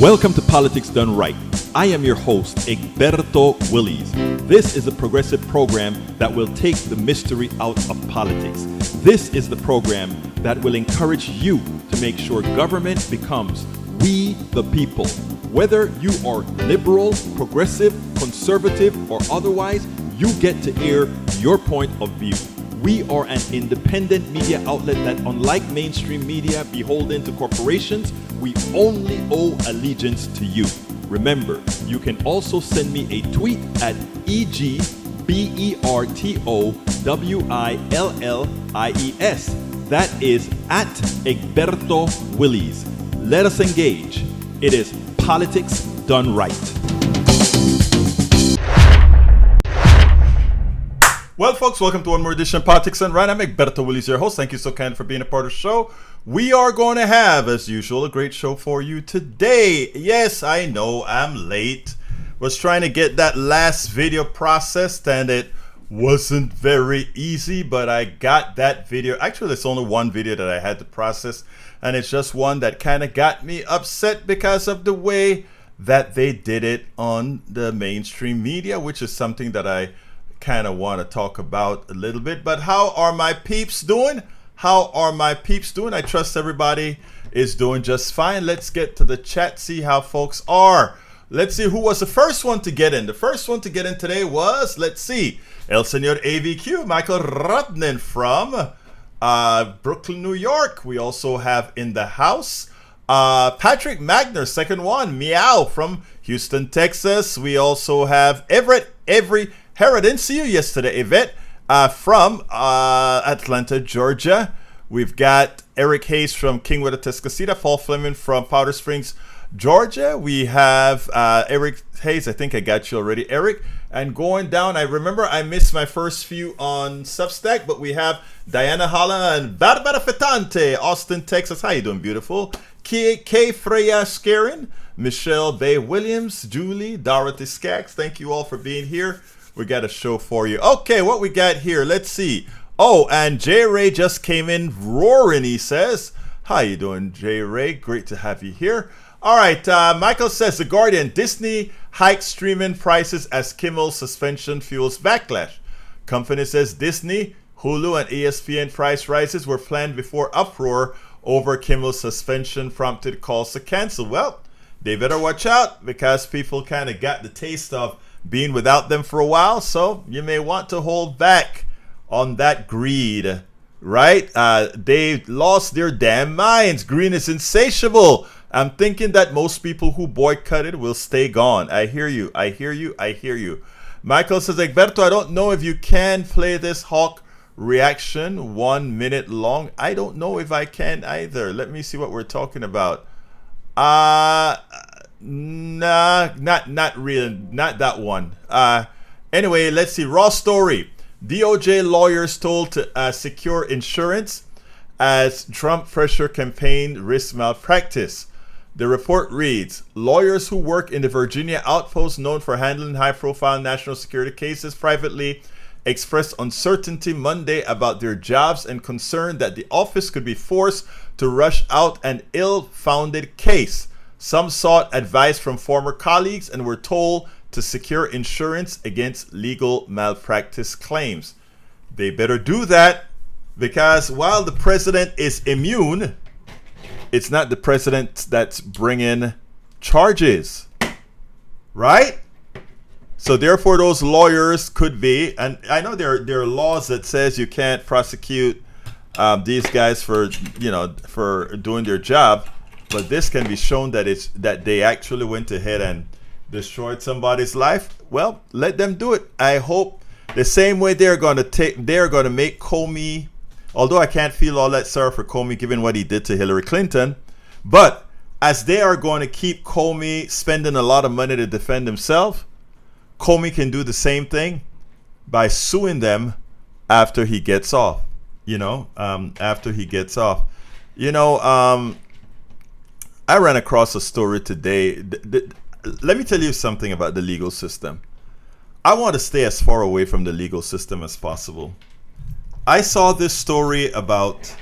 Welcome to Politics Done Right. I am your host, Egberto Willies. This is a progressive program that will take the mystery out of politics. This is the program that will encourage you to make sure government becomes we the people. Whether you are liberal, progressive, conservative, or otherwise, you get to air your point of view. We are an independent media outlet that, unlike mainstream media beholden to corporations, we only owe allegiance to you. Remember, you can also send me a tweet at EGBERTOWILLIES. That is at Egberto Willies. Let us engage. It is Politics Done Right. Well, folks, welcome to one more edition of Politics Done Right. I'm Egberto Willies, your host. Thank you so kind for being a part of the show. We are going to have, as usual, a great show for you today. Yes, I know I'm late. Was trying to get that last video processed, and it wasn't very easy, but I got that video. Actually, it's only one video that I had to process, and it's just one that kind of got me upset because of the way that they did it on the mainstream media, which is something that I kind of want to talk about a little bit. But how are my peeps doing? How are my peeps doing? I trust everybody is doing just fine. Let's get to the chat, see how folks are. Let's see who was the first one to get in. The first one to get in today was, let's see, El Señor AVQ, Michael Rudnin from Brooklyn, New York. We also have in the house Patrick Magner, second one, Meow from Houston, Texas. We also have Everett Herod. Didn't see you yesterday, Yvette, from Atlanta, Georgia. We've got Eric Hayes from Kingwood, Atascocita, Paul Fleming from Powder Springs, Georgia. We have Eric Hayes. I think I got you already, Eric. And going down, I remember I missed my first few on Substack, but we have Diana Holla and Barbara Fetante, Austin, Texas. How you doing, beautiful? K. Freya Scarin, Michelle Bay Williams, Julie, Dorothy Skaggs. Thank you all for being here. We got a show for you. Okay, what we got here? Let's see. Oh, and J. Ray just came in roaring, he says. How you doing, J. Ray? Great to have you here. All right, Michael says, The Guardian, Disney hikes streaming prices as Kimmel's suspension fuels backlash. Company says Disney, Hulu, and ESPN price rises were planned before uproar over Kimmel's suspension prompted calls to cancel. Well, they better watch out because people kind of got the taste of being without them for a while, so you may want to hold back on that greed, right? They lost their damn minds. Green is insatiable. I'm thinking that most people who boycotted will stay gone. I hear you. I hear you. I hear you. Michael says, Egberto, I don't know if you can play this Hawk reaction 1 minute long. I don't know if I can either. Let me see what we're talking about. Nah, not really, not that one. Anyway, let's see. Raw story. DOJ lawyers told to secure insurance as Trump pressure campaign risk malpractice. The report reads, lawyers who work in the Virginia outpost known for handling high-profile national security cases privately expressed uncertainty Monday about their jobs and concern that the office could be forced to rush out an ill-founded case. Some sought advice from former colleagues and were told to secure insurance against legal malpractice claims. They better do that because while the president is immune, it's not the president that's bringing charges, right? So therefore, those lawyers could be, and I know there are laws that says you can't prosecute these guys for doing their job. But this can be shown that they actually went ahead and destroyed somebody's life. Well, let them do it. I hope the same way they're going to make Comey. Although I can't feel all that sorry for Comey given what he did to Hillary Clinton, but as they are going to keep Comey spending a lot of money to defend himself, Comey can do the same thing by suing them after he gets off. After he gets off. I ran across a story today. Let me tell you something about the legal system. I want to stay as far away from the legal system as possible. I saw this story about,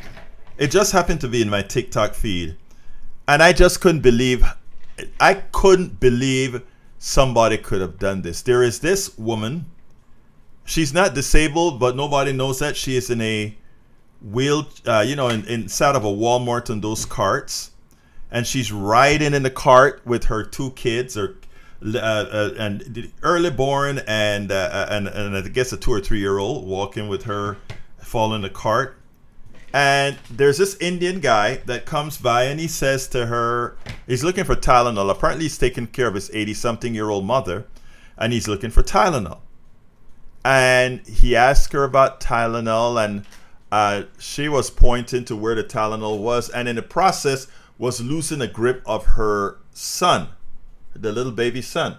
it just happened to be in my TikTok feed, and I just couldn't believe I couldn't believe somebody could have done this. There is this woman. She's not disabled, but nobody knows that she is in a inside of a Walmart on those carts, and she's riding in the cart with her two kids, and early born, and I guess a 2 or 3 year old walking with her, following the cart. And there's this Indian guy that comes by, and he says to her, he's looking for Tylenol. Apparently he's taking care of his 80-something-year-old mother, and he's looking for Tylenol. And he asked her about Tylenol, and she was pointing to where the Tylenol was, and in the process was losing a grip of her son, the little baby son.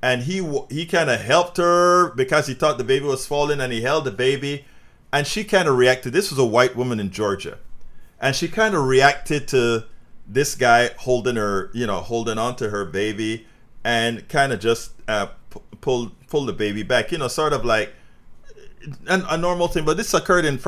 And he kind of helped her because he thought the baby was falling, and he held the baby. And she kind of reacted. This was a white woman in Georgia. And she kind of reacted to this guy holding on to her baby, and kind of just pull the baby back, sort of like a normal thing. But this occurred in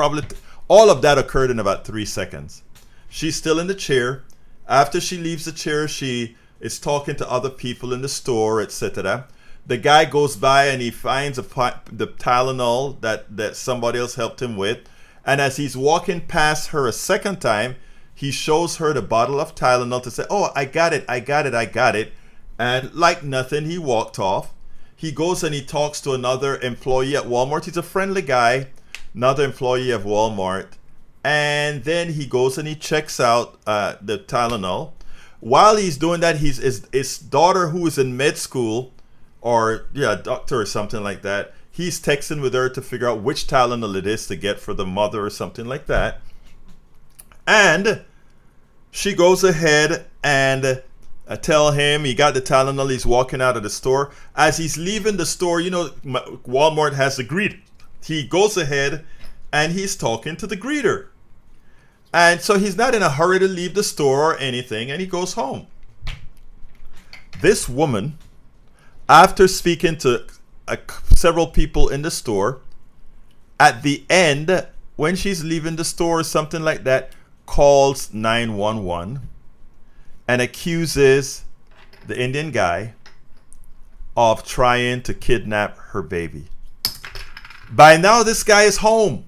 all of that occurred in about 3 seconds. She's still in the chair. After she leaves the chair, she is talking to other people in the store, etc. The guy goes by and he finds the Tylenol that somebody else helped him with. And as he's walking past her a second time, he shows her the bottle of Tylenol to say, "Oh, I got it. And like nothing, he walked off. He goes and he talks to another employee at Walmart. He's a friendly guy, another employee of Walmart. And then he goes and he checks out the Tylenol. While he's doing that, his daughter, who is in med school, or a doctor or something like that, he's texting with her to figure out which Tylenol it is to get for the mother or something like that. And she goes ahead and tell him he got the Tylenol. He's walking out of the store. As he's leaving the store, Walmart has a greeter. He goes ahead and he's talking to the greeter. And so he's not in a hurry to leave the store or anything, and he goes home. This woman, after speaking to several people in the store, at the end, when she's leaving the store or something like that, calls 911 and accuses the Indian guy of trying to kidnap her baby. By now, this guy is home.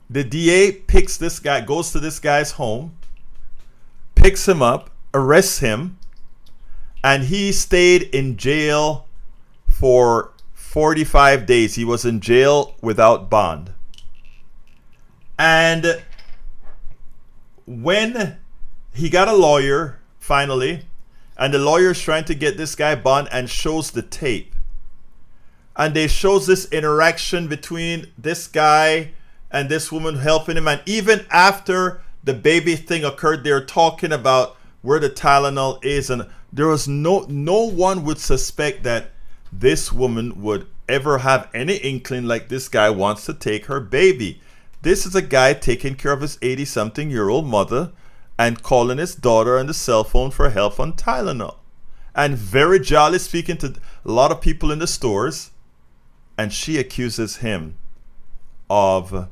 The DA goes to this guy's home, picks him up, arrests him, and he stayed in jail for 45 days. He was in jail without bond. And when he got a lawyer, finally, and the lawyer is trying to get this guy bond and shows the tape. And they shows this interaction between this guy and this woman helping him. And even after the baby thing occurred, they're talking about where the Tylenol is. And there was no one would suspect that this woman would ever have any inkling like this guy wants to take her baby. This is a guy taking care of his 80-something-year-old mother and calling his daughter on the cell phone for help on Tylenol. And very jolly speaking to a lot of people in the stores. And she accuses him of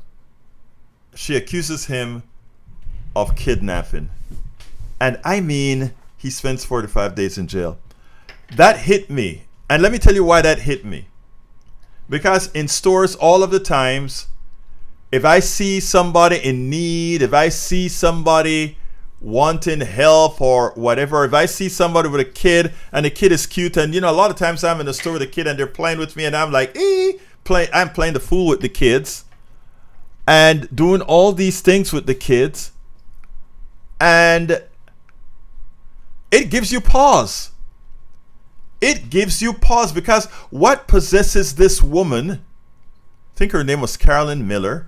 kidnapping. And I mean, he spends 45 days in jail. That hit me. And let me tell you why that hit me. Because in stores all of the times, if I see somebody in need, if I see somebody wanting help or whatever, if I see somebody with a kid and the kid is cute, and a lot of times I'm in the store with a kid and they're playing with me and I'm like, I'm playing the fool with the kids and doing all these things with the kids, and it gives you pause. It gives you pause because what possesses this woman, I think her name was Carolyn Miller.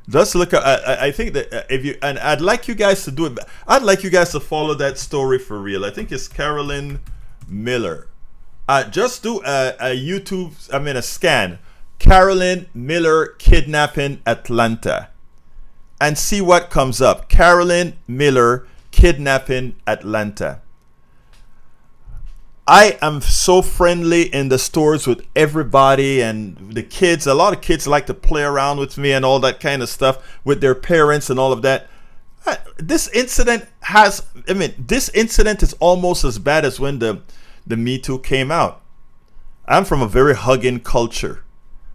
Just look at, I think that and I'd like you guys to do it. I'd like you guys to follow that story for real. I think it's Carolyn Miller. Just do a scan. Carolyn Miller kidnapping Atlanta. And see what comes up. Carolyn Miller kidnapping Atlanta. I am so friendly in the stores with everybody and the kids. A lot of kids like to play around with me and all that kind of stuff with their parents and all of that. This incident has, I mean, this incident is almost as bad as when the Me Too came out. I'm from a very hugging culture.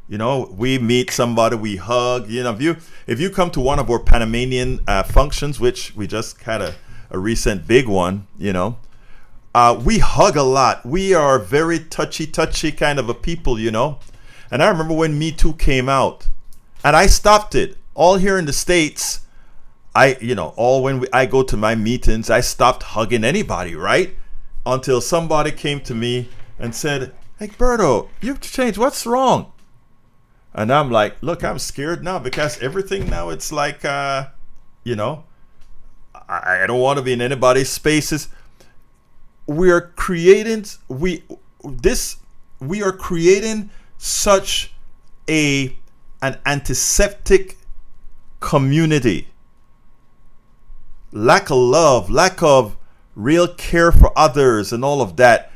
We meet somebody, we hug. If you come to one of our Panamanian functions, which we just had a recent big one, we hug a lot. We are very touchy kind of a people, And I remember when Me Too came out, and I stopped it. All here in the States, I go to my meetings, I stopped hugging anybody, right? Until somebody came to me and said, "Hey, Berto, you've changed. What's wrong?" And I'm like, "Look, I'm scared now because everything now it's like, I don't want to be in anybody's spaces." We are creating such an antiseptic community. Lack of love, lack of real care for others, and all of that.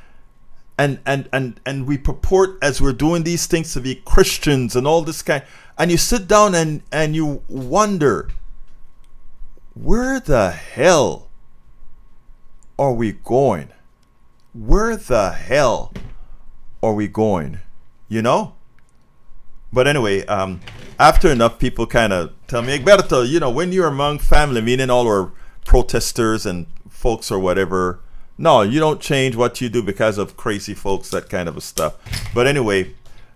And we purport as we're doing these things to be Christians and all this kind. And you sit down and you wonder, where the hell are we going? Where the hell are we going? But anyway, after enough people kind of tell me, Egberto, when you're among family, meaning all our protesters and folks or whatever, no, you don't change what you do because of crazy folks, that kind of stuff. But anyway,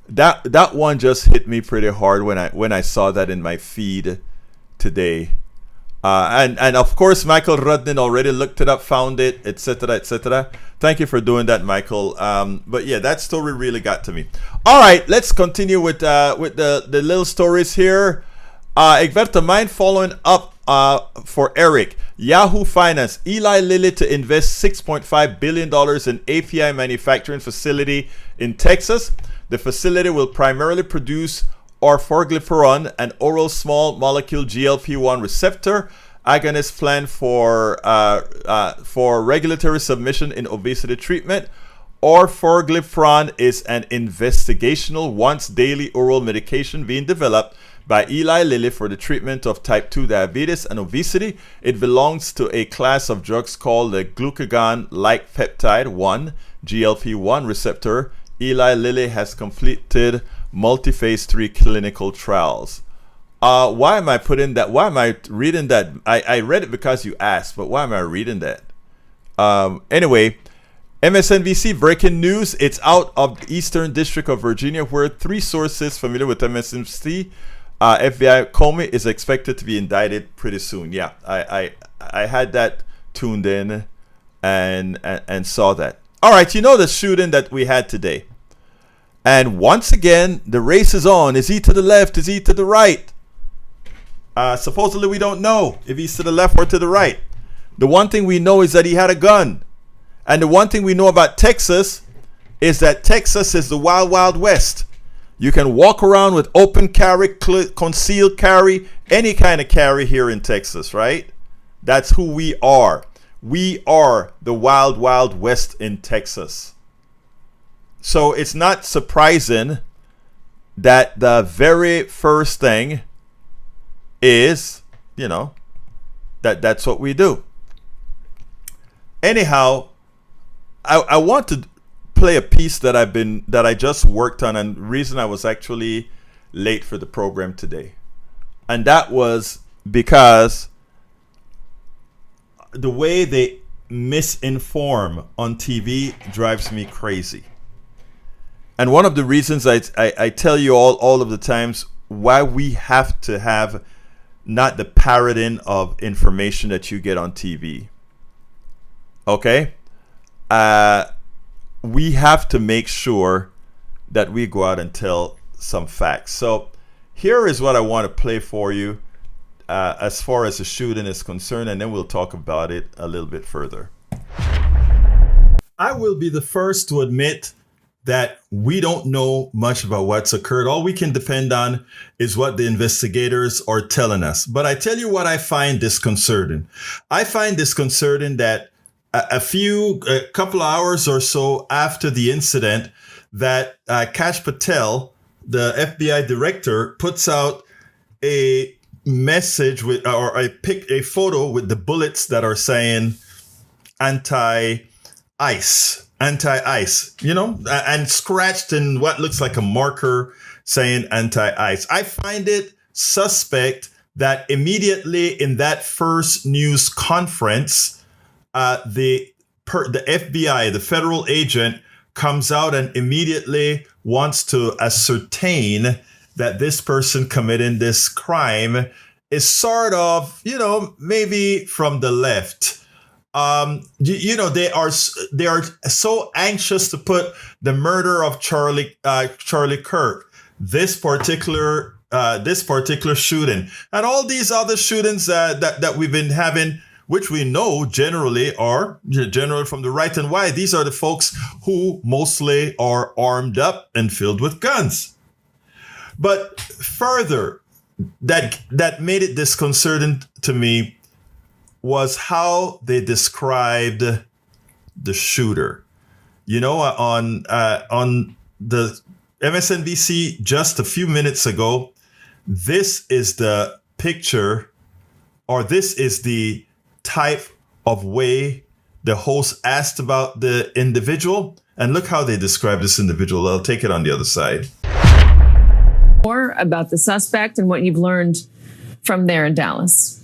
that one just hit me pretty hard when I saw that in my feed today. And of course, Michael Rudnin already looked it up, found it, etc., etc. Thank you for doing that, Michael. But yeah, that story really got to me. All right, let's continue with the little stories here. Egberto, mind following up for Eric. Yahoo Finance, Eli Lilly to invest $6.5 billion in API manufacturing facility in Texas. The facility will primarily produce orforglipron, an oral small molecule GLP-1 receptor agonist planned for regulatory submission in obesity treatment. Orforglipron is an investigational once daily oral medication being developed by Eli Lilly for the treatment of type 2 diabetes and obesity. It belongs to a class of drugs called the glucagon-like peptide 1 GLP-1 receptor. Eli Lilly has completed multi-phase 3 clinical trials. Why am I putting that? Why am I reading that? I read it because you asked, but why am I reading that? Anyway, MSNBC breaking news. It's out of the Eastern District of Virginia, where 3 sources familiar with MSNBC, FBI Comey is expected to be indicted pretty soon. Yeah, I had that tuned in and saw that. All right, the shooting that we had today. And once again, the race is on. Is he to the left? Is he to the right? Supposedly, we don't know if he's to the left or to the right. The one thing we know is that he had a gun. And the one thing we know about Texas is that Texas is the wild, wild west. You can walk around with open carry, concealed carry, any kind of carry here in Texas, right? That's who we are. We are the wild, wild west in Texas. So it's not surprising that the very first thing is, that's what we do. Anyhow, I want to play a piece that I just worked on, and the reason I was actually late for the program today. And that was because the way they misinform on TV drives me crazy. And one of the reasons I tell you all of the times why we have to have not the parroting of information that you get on TV. Okay? We have to make sure that we go out and tell some facts. So here is what I want to play for you as far as the shooting is concerned, and then we'll talk about it a little bit further. I will be the first to admit that we don't know much about what's occurred. All we can depend on is what the investigators are telling us. But I tell you what I find disconcerting. I find disconcerting that a couple of hours or so after the incident, that Kash Patel, the FBI director, puts out a message with, or I picked a photo with the bullets that are saying anti-ICE, and scratched in what looks like a marker saying anti-ICE. I find it suspect that immediately in that first news conference, the FBI, the federal agent, comes out and immediately wants to ascertain that this person committing this crime is sort of, maybe from the left. They are so anxious to put the murder of Charlie Kirk, this particular shooting, and all these other shootings that we've been having, which we know generally from the right and wide. These are the folks who mostly are armed up and filled with guns. But further, that made it disconcerting to me was how they described the shooter. On the MSNBC just a few minutes ago, this is the picture, or this is the type of way the host asked about the individual. And look how they describe this individual. I'll take it on the other side. More about the suspect and what you've learned from there in Dallas.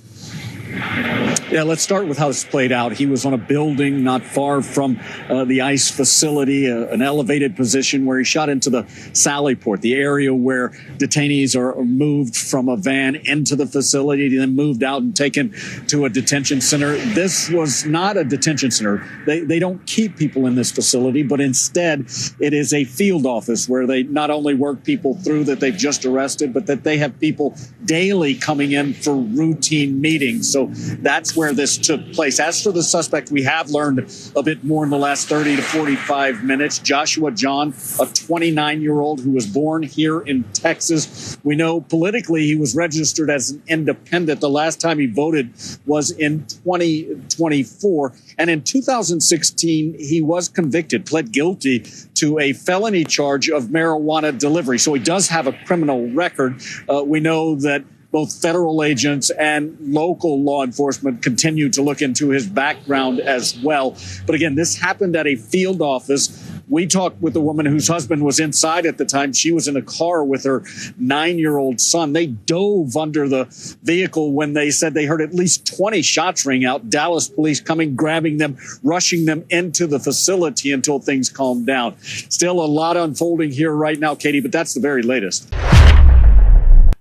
Yeah, let's start with how this played out. He was on a building not far from the ICE facility, an elevated position where he shot into the Sally Port, the area where detainees are moved from a van into the facility, then moved out and taken to a detention center. This was not a detention center. They don't keep people in this facility, but instead it is a field office where they not only work people through that they've just arrested, but that they have people daily coming in for routine meetings. So that's where this took place. As for the suspect, we have learned a bit more in the last 30 to 45 minutes. Joshua John, a 29-year-old who was born here in Texas. We know politically he was registered as an independent. The last time he voted was in 2024. And in 2016, he was convicted, pled guilty to a felony charge of marijuana delivery. So he does have a criminal record. We know that both federal agents and local law enforcement continue to look into his background as well. But again, this happened at a field office. We talked with a woman whose husband was inside at the time. She was in a car with her 9-year-old son. They dove under the vehicle when they said they heard at least 20 shots ring out. Dallas police coming, grabbing them, rushing them into the facility until things calmed down. Still a lot unfolding here right now, Katie, but that's the very latest.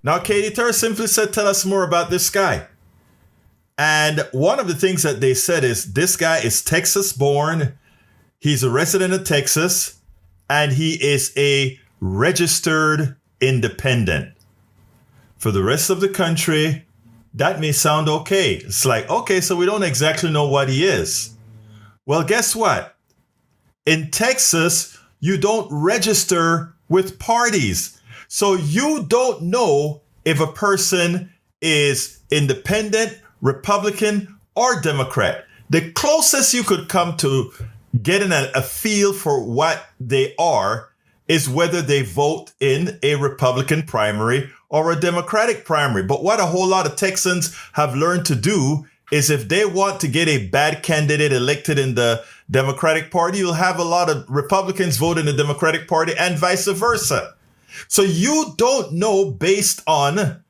Now, Katie Turr simply said, tell us more about this guy. And one of the things that they said is this guy is Texas born. He's a resident of Texas, and he is a registered independent. For the rest of the country, that may sound okay. It's like, okay, so we don't exactly know what he is. Well, guess what? In Texas, you don't register with parties. So you don't know if a person is independent, Republican, or Democrat. The closest you could come to getting a feel for what they are is whether they vote in a Republican primary or a Democratic primary. But what a whole lot of Texans have learned to do is if they want to get a bad candidate elected in the Democratic Party, you'll have a lot of Republicans vote in the Democratic Party and vice versa. So you don't know based on,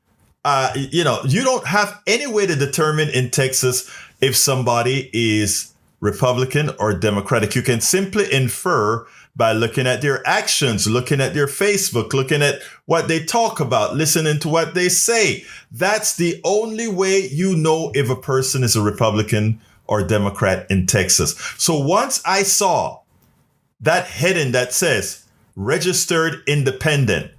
you don't have any way to determine in Texas if somebody is Republican or Democratic. You can simply infer by looking at their actions, looking at their Facebook, looking at what they talk about, listening to what they say. That's the only way you know if a person is a Republican or Democrat in Texas. So once I saw that heading that says registered independent,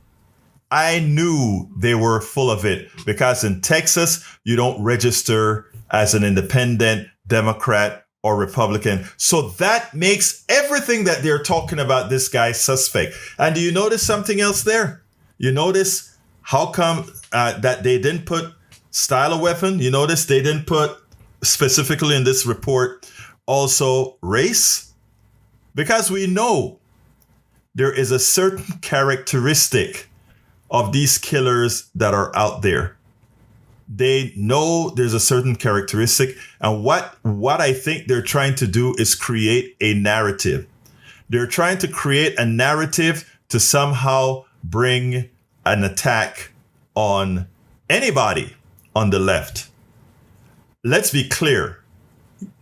I knew they were full of it, because in Texas, you don't register as an independent, Democrat, or Republican. So that makes everything that they're talking about this guy suspect. And do you notice something else there? You notice how come that they didn't put style of weapon? You notice they didn't put specifically in this report also race? Because we know there is a certain characteristic of these killers that are out there. They know there's a certain characteristic, and what I think they're trying to do is create a narrative. They're trying to create a narrative to somehow bring an attack on anybody on the left. Let's be clear.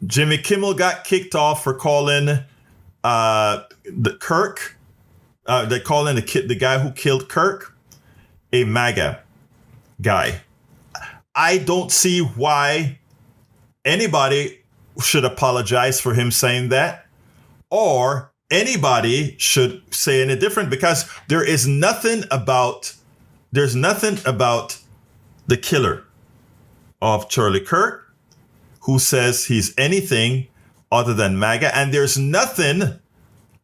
Jimmy Kimmel got kicked off for calling the Kirk. They're calling the guy who killed Kirk a MAGA guy. I don't see why anybody should apologize for him saying that, or anybody should say any different, because there's nothing about the killer of Charlie Kirk who says he's anything other than MAGA, and there's nothing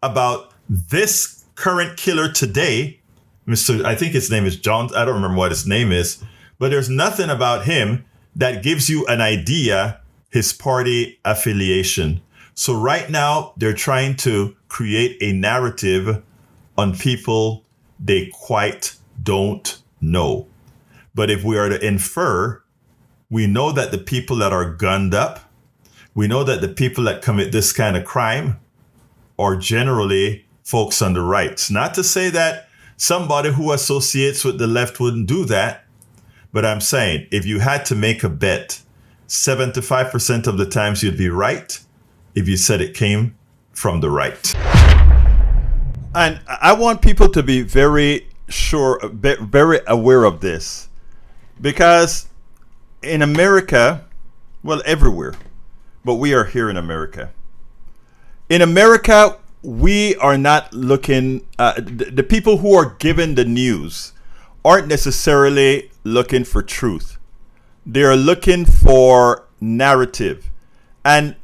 about this current killer today, I think his name is John. I don't remember what his name is, but there's nothing about him that gives you an idea his party affiliation. So right now they're trying to create a narrative on people they quite don't know. But if we are to infer, we know that the people that are gunned up, we know that the people that commit this kind of crime are generally folks on the right. It's not to say that somebody who associates with the left wouldn't do that, but I'm saying if you had to make a bet, 75% of the times you'd be right if you said it came from the right. And I want people to be very sure, very aware of this, because in America, well, everywhere, but we are here in America. In America, we are not looking, the people who are given the news aren't necessarily looking for truth. They're looking for narrative. And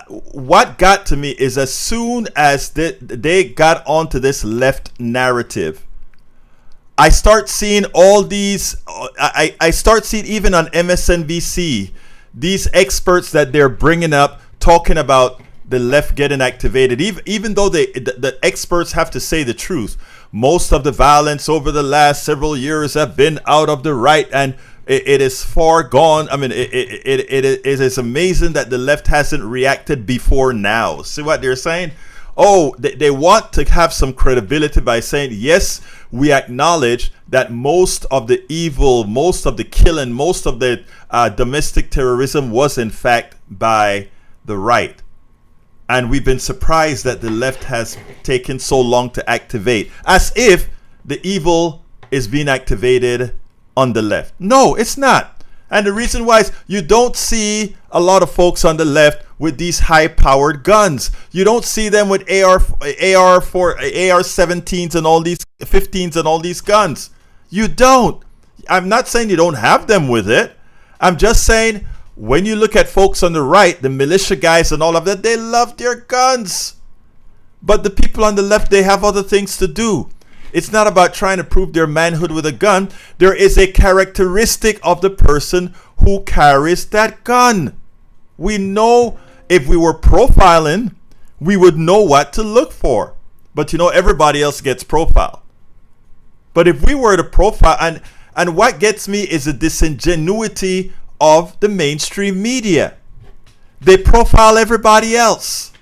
what got to me is as soon as they got onto this left narrative, I start seeing all these, I start seeing even on MSNBC, these experts that they're bringing up talking about the left getting activated, even though the experts have to say the truth. Most of the violence over the last several years have been out of the right, and it is far gone. I mean, it is amazing that the left hasn't reacted before now. See what they're saying? Oh, they want to have some credibility by saying, yes, we acknowledge that most of the evil, most of the killing, most of the domestic terrorism was in fact by the right. And we've been surprised that the left has taken so long to activate, as if the evil is being activated on the left. No, it's not. And the reason why is you don't see a lot of folks on the left with these high-powered guns. You don't see them with AR-17s and all these 15s and all these guns. You don't. I'm not saying you don't have them with it. I'm just saying when you look at folks on the right, the militia guys and all of that, they love their guns. But the people on the left, they have other things to do. It's not about trying to prove their manhood with a gun. There is a characteristic of the person who carries that gun. We know if we were profiling, we would know what to look for. But everybody else gets profiled. But if we were to profile, and what gets me is the disingenuity of the mainstream media. They profile everybody else.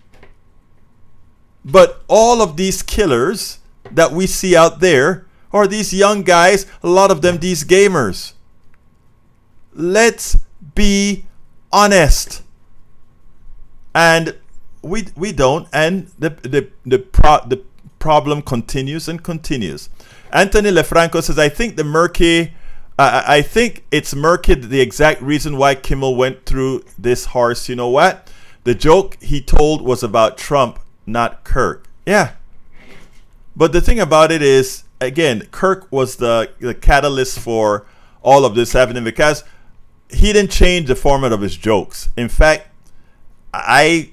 But all of these killers that we see out there are these young guys, a lot of them these gamers. Let's be honest. And we don't, and the problem continues and continues. Anthony Lefranco says, I think it's murky the exact reason why Kimmel went through this harsh. You know what? The joke he told was about Trump, not Kirk. Yeah. But the thing about it is, again, Kirk was the catalyst for all of this happening, because he didn't change the format of his jokes. In fact, I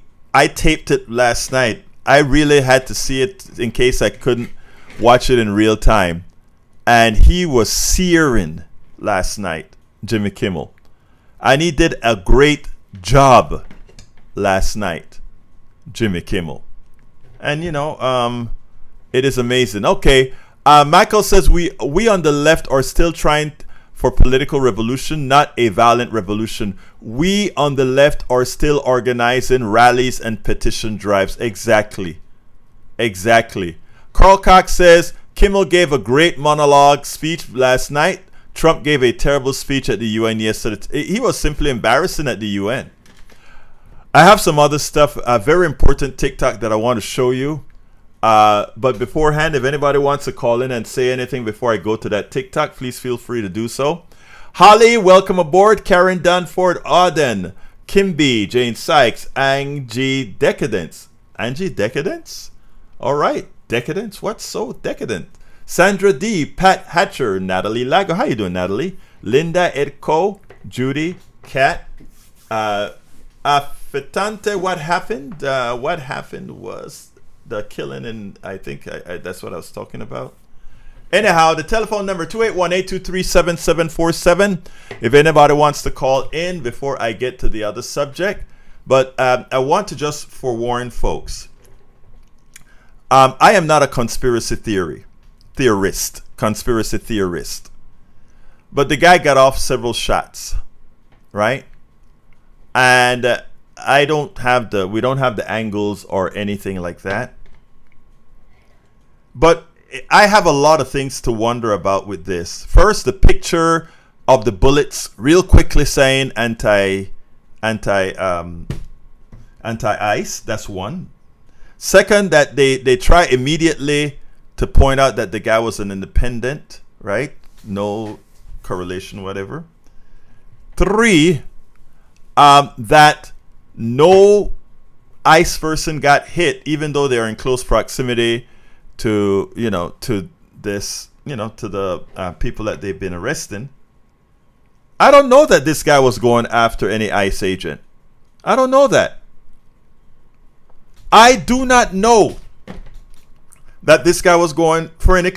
taped it last night. I really had to see it in case I couldn't watch it in real time. And he was searing last night, Jimmy Kimmel. And he did a great job last night, Jimmy Kimmel. And, it is amazing. Okay, Michael says we on the left are still trying for political revolution, not a violent revolution. We on the left are still organizing rallies and petition drives. Exactly. Carl Cox says, Kimmel gave a great monologue speech last night. Trump gave a terrible speech at the UN yesterday. He was simply embarrassing at the UN. I have some other stuff, a very important TikTok that I want to show you. But beforehand, if anybody wants to call in and say anything before I go to that TikTok, please feel free to do so. Holly, welcome aboard. Karen Dunford, Auden, Kimby, Jane Sykes, Angie Decadence. Angie Decadence? All right. Decadence? What's so decadent? Sandra D, Pat Hatcher, Natalie Lago. How you doing, Natalie? Linda Edco, Judy, Kat, Fetante. What happened? What happened was the killing, and I think that's what I was talking about. Anyhow, the telephone number 281-823-7747. If anybody wants to call in before I get to the other subject, but I want to just forewarn folks. I am not a conspiracy theorist. But the guy got off several shots, right? And we don't have the angles or anything like that. But I have a lot of things to wonder about with this. First, the picture of the bullets, real quickly saying anti-ice. That's one. Second, that they try immediately to point out that the guy was an independent, right? No correlation, whatever. Three, that no ICE person got hit, even though they're in close proximity to the people that they've been arresting. I don't know that this guy was going after any ICE agent. I don't know that. I do not know that this guy was going for any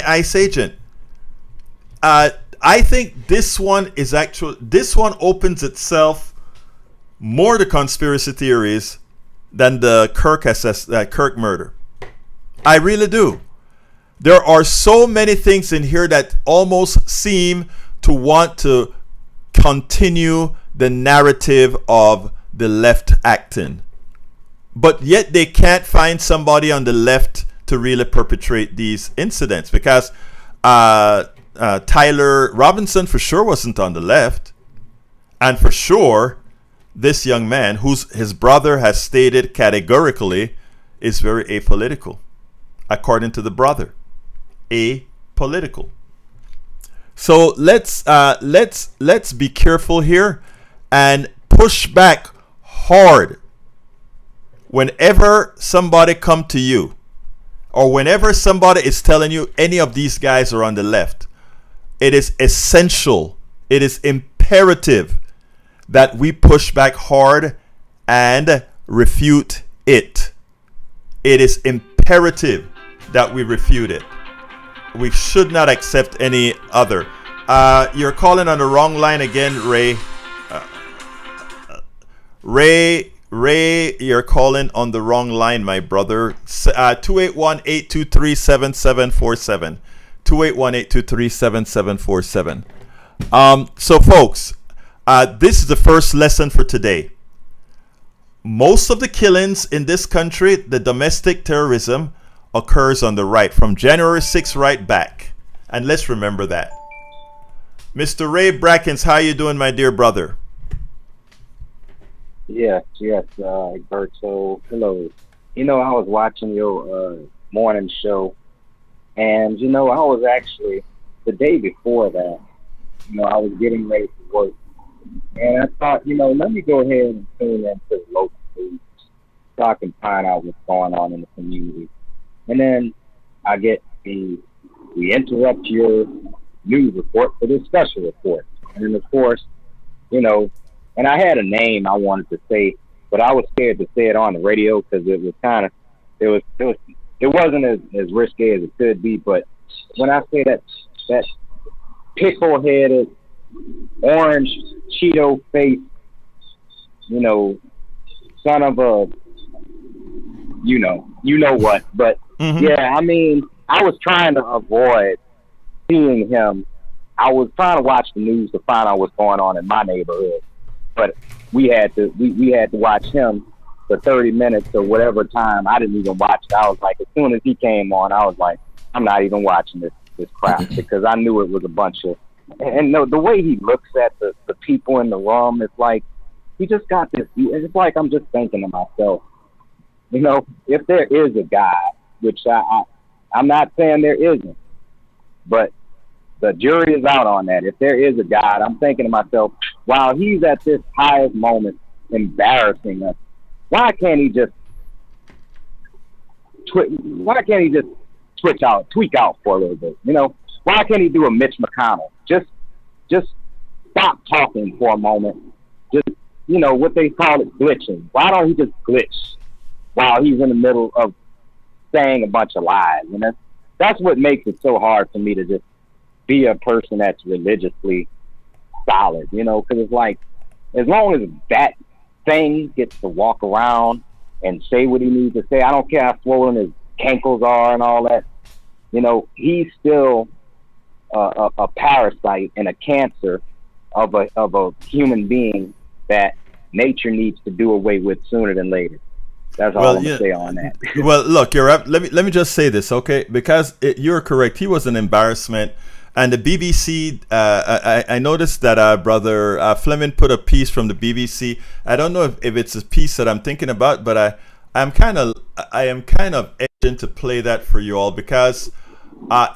ICE agent. I think this one opens itself more to conspiracy theories than the Kirk murder. I really do. There are so many things in here that almost seem to want to continue the narrative of the left acting. But yet they can't find somebody on the left to really perpetrate these incidents, because Tyler Robinson for sure wasn't on the left. And for sure, this young man, whose his brother has stated categorically is very apolitical, according to the brother. Apolitical. So let's be careful here and push back hard whenever somebody come to you, or whenever somebody is telling you any of these guys are on the left. It is essential, it is imperative that we push back hard and refute it. It is imperative that we refute it. We should not accept any other. You're calling on the wrong line again, Ray. Ray, you're calling on the wrong line, my brother. 281-823-7747. 281-823-7747. So, folks, this is the first lesson for today. Most of the killings in this country, the domestic terrorism, occurs on the right, from January 6th right back. And let's remember that. Mr. Ray Brackens, how you doing, my dear brother? Yes, Egberto. Hello. I was watching your morning show, and I was actually, the day before that, I was getting ready to work, and I thought, let me go ahead and tune into the local news so I can find out what's going on in the community. And then I get we interrupt your news report for this special report, and then of course, and I had a name I wanted to say, but I was scared to say it on the radio because it was kind of, it wasn't as risky as it could be. But when I say that pickle-headed, orange Cheeto face, son of a, you know what. But yeah, I was trying to avoid seeing him I was trying to watch the news to find out what's going on in my neighborhood, but we had to watch him for 30 minutes or whatever time. I didn't even watch it. I was like, as soon as he came on, I was like, I'm not even watching this crap because I knew it was a bunch of. And no, the way he looks at the people in the room, it's like he just got this. It's like I'm just thinking to myself, you know, if there is a God, which I'm not saying there isn't, but the jury is out on that. If there is a God, I'm thinking to myself, while he's at this highest moment, embarrassing us, why can't he just tweak out for a little bit? You know, why can't he do a Mitch McConnell? Just stop talking for a moment. Just, you know, what they call it, glitching. Why don't he just glitch while he's in the middle of saying a bunch of lies? And that's what makes it so hard for me to just be a person that's religiously solid, you know, because it's like, as long as that thing gets to walk around and say what he needs to say, I don't care how swollen his cankles are and all that, you know, he's still a parasite and a cancer of a human being that nature needs to do away with sooner than later. That's all I'm gonna say on that. Well, look, you're up. Let me just say this, okay? Because you're correct. He was an embarrassment. And the BBC, I noticed that Brother Fleming put a piece from the BBC. I don't know if it's a piece that I'm thinking about, but I am kind of itching to play that for you all because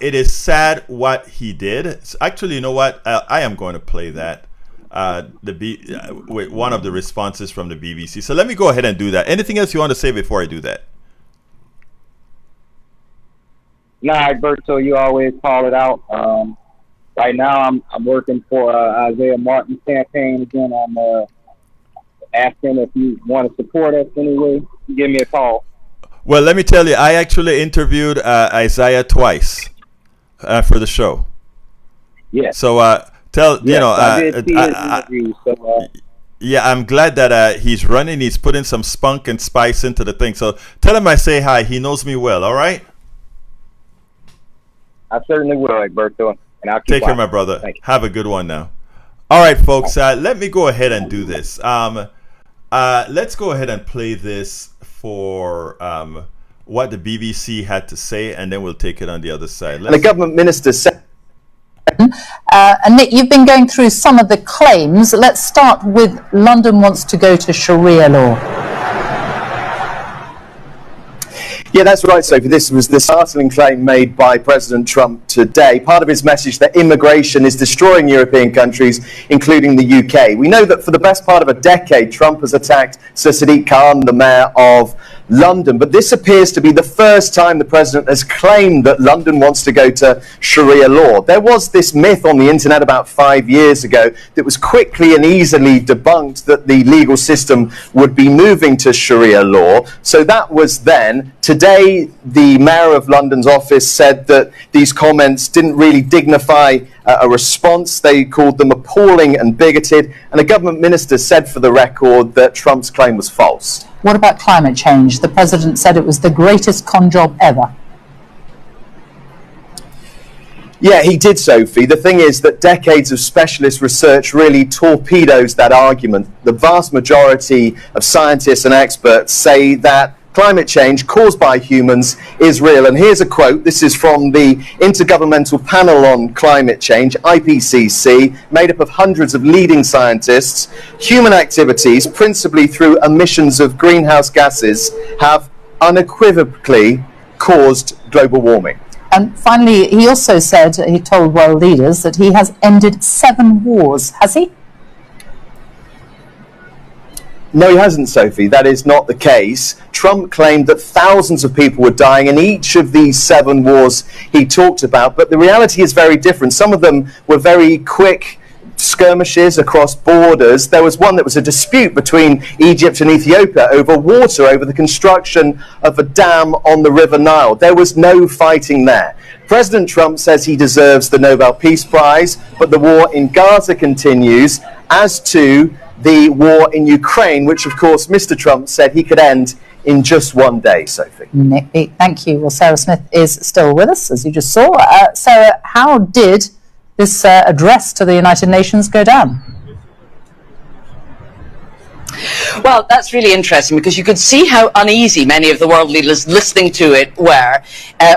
it is sad what he did. So actually, you know what? I am going to play that. With one of the responses from the BBC. So let me go ahead and do that. Anything else you want to say before I do that? No, Alberto, you always call it out. Right now, I'm working for Isaiah Martin's campaign again. I'm asking if you want to support us anyway. Give me a call. Well, let me tell you, I actually interviewed Isaiah twice for the show. Yes. So yeah, I'm glad that he's running. He's putting some spunk and spice into the thing. So tell him I say hi. He knows me well. All right. I certainly will, Alberto, and I'll keep Take care, my brother. Have a good one now. All right, folks. Let me go ahead and do this. Let's go ahead and play this for what the BBC had to say, and then we'll take it on the other side. The government minister said. And Nick, you've been going through some of the claims. Let's start with London wants to go to Sharia law. Yeah, that's right, Sophie. This was the startling claim made by President Trump today. Part of his message that immigration is destroying European countries, including the UK. We know that for the best part of a decade, Trump has attacked Sir Sadiq Khan, the mayor of London. But this appears to be the first time the president has claimed that London wants to go to Sharia law. There was this myth on the internet about 5 years ago that was quickly and easily debunked that the legal system would be moving to Sharia law. So that was then. Today, the mayor of London's office said that these comments didn't really dignify a response. They called them appalling and bigoted. And a government minister said for the record that Trump's claim was false. What about climate change? The president said it was the greatest con job ever. Yeah, he did, Sophie. The thing is that decades of specialist research really torpedoes that argument. The vast majority of scientists and experts say that climate change caused by humans is real. And here's a quote. This is from the Intergovernmental Panel on Climate Change, IPCC, made up of hundreds of leading scientists. Human activities, principally through emissions of greenhouse gases, have unequivocally caused global warming. And finally, he also said, he told world leaders that he has ended 7 wars. Has he? No, he hasn't, Sophie. That is not the case. Trump claimed that thousands of people were dying in each of these 7 wars he talked about, but the reality is very different. Some of them were very quick skirmishes across borders. There was one that was a dispute between Egypt and Ethiopia over water, over the construction of a dam on the River Nile. There was no fighting there. President Trump says he deserves the Nobel Peace Prize, but the war in Gaza continues, as to the war in Ukraine, which, of course, Mr. Trump said he could end in just 1 day, Sophie. Nick, thank you. Well, Sarah Smith is still with us, as you just saw. Sarah, how did this address to the United Nations go down? Well, that's really interesting because you could see how uneasy many of the world leaders listening to it were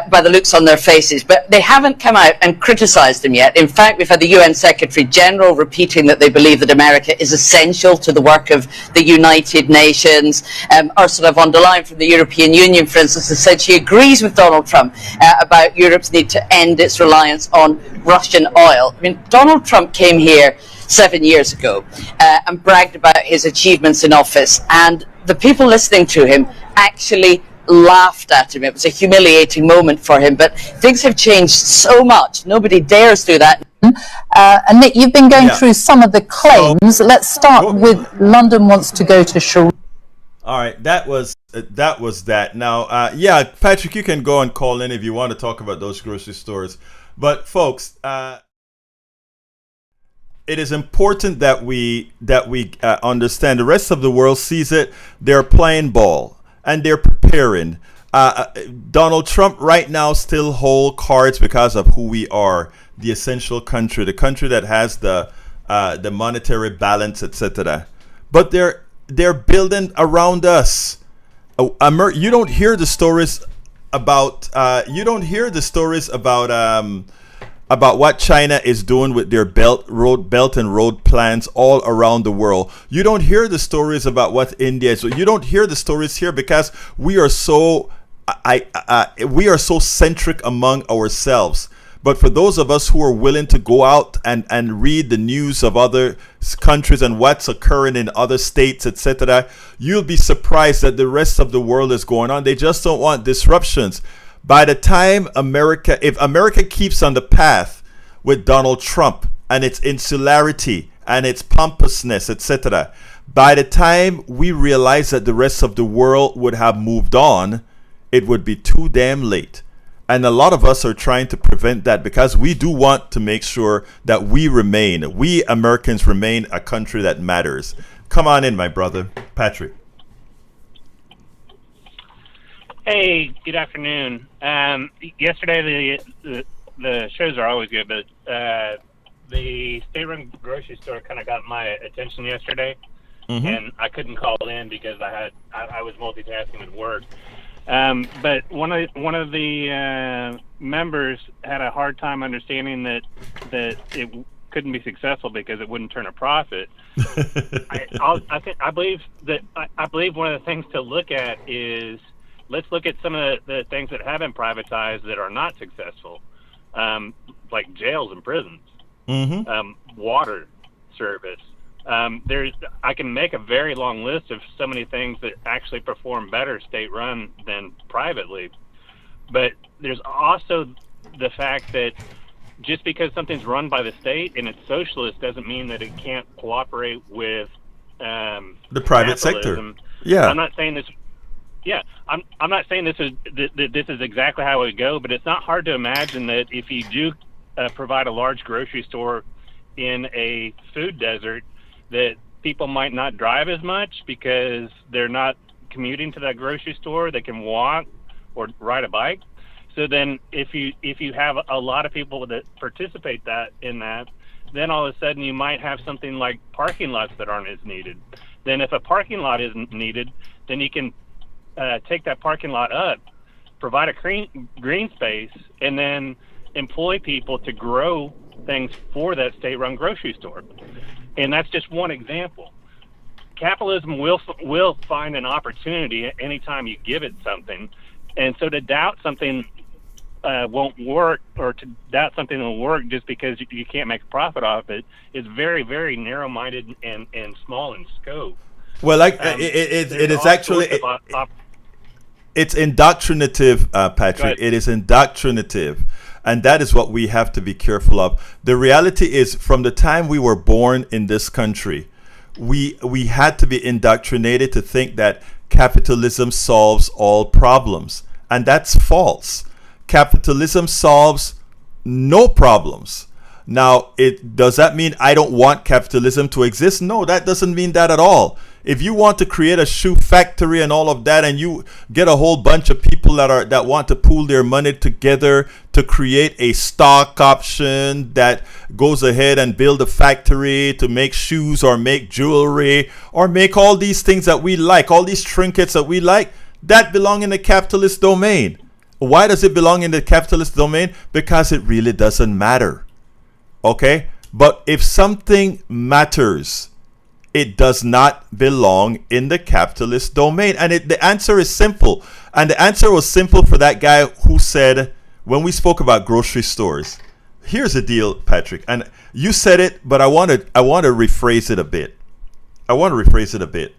by the looks on their faces, but they haven't come out and criticised him yet. In fact, we've had the UN Secretary General repeating that they believe that America is essential to the work of the United Nations. Ursula von der Leyen from the European Union, for instance, has said she agrees with Donald Trump about Europe's need to end its reliance on Russian oil. I mean, Donald Trump came here 7 years ago and bragged about his achievements in office, and the people listening to him actually laughed at him. It was a humiliating moment for him, but things have changed so much. Nobody dares do that. And Nick, you've been going through some of the claims. Let's start with London wants to go to Sharia. All right, that was that. Now, Patrick, you can go and call in if you want to talk about those grocery stores. But folks, it is important that we understand. The rest of the world sees it. They're playing ball and they're preparing. Donald Trump right now still hold cards because of who we are, the essential country, the country that has the monetary balance, etc. But they're building around us. You don't hear the stories about. About what China is doing with their belt and road plans all around the world. You don't hear the stories about what India is. You don't hear the stories here because we are so centric among ourselves. But for those of us who are willing to go out and read the news of other countries and what's occurring in other states, etc., you'll be surprised that the rest of the world is going on. They just don't want disruptions. By the time if America keeps on the path with Donald Trump and its insularity and its pompousness, etc., by the time we realize that the rest of the world would have moved on, it would be too damn late. And a lot of us are trying to prevent that because we do want to make sure that we Americans remain a country that matters. Come on in, my brother, Patrick. Hey, good afternoon. Yesterday, the shows are always good, but the state-run grocery store kind of got my attention yesterday, and I couldn't call in because I was multitasking at work. But one of the members had a hard time understanding that it couldn't be successful because it wouldn't turn a profit. I believe one of the things to look at is, let's look at some of the things that have been privatized that are not successful, like jails and prisons, water service. I can make a very long list of so many things that actually perform better state-run than privately. But there's also the fact that just because something's run by the state and it's socialist doesn't mean that it can't cooperate with the private sector. Yeah, I'm not saying this. Yeah, I'm not saying this is exactly how it would go, but it's not hard to imagine that if you do provide a large grocery store in a food desert, that people might not drive as much because they're not commuting to that grocery store. They can walk or ride a bike. So then if you have a lot of people that participate in that, then all of a sudden you might have something like parking lots that aren't as needed. Then if a parking lot isn't needed, then you can take that parking lot up, provide a green space, and then employ people to grow things for that state-run grocery store. And that's just one example. Capitalism will find an opportunity anytime you give it something. And so to doubt something won't work, or to doubt something will work just because you can't make a profit off it, is very, very narrow-minded and small in scope. Well, it is actually... It's indoctrinative, Patrick. It is indoctrinative. And that is what we have to be careful of. The reality is, from the time we were born in this country, we had to be indoctrinated to think that capitalism solves all problems. And that's false. Capitalism solves no problems. Now, does that mean I don't want capitalism to exist? No, that doesn't mean that at all. If you want to create a shoe factory and all of that, and you get a whole bunch of people that want to pool their money together to create a stock option that goes ahead and build a factory to make shoes or make jewelry or make all these things that we like, all these trinkets that we like, that belong in the capitalist domain. Why does it belong in the capitalist domain? Because it really doesn't matter. Okay? But if something matters, it does not belong in the capitalist domain. And the answer is simple. And the answer was simple for that guy who said, when we spoke about grocery stores, here's the deal, Patrick. And you said it, but I want to rephrase it a bit.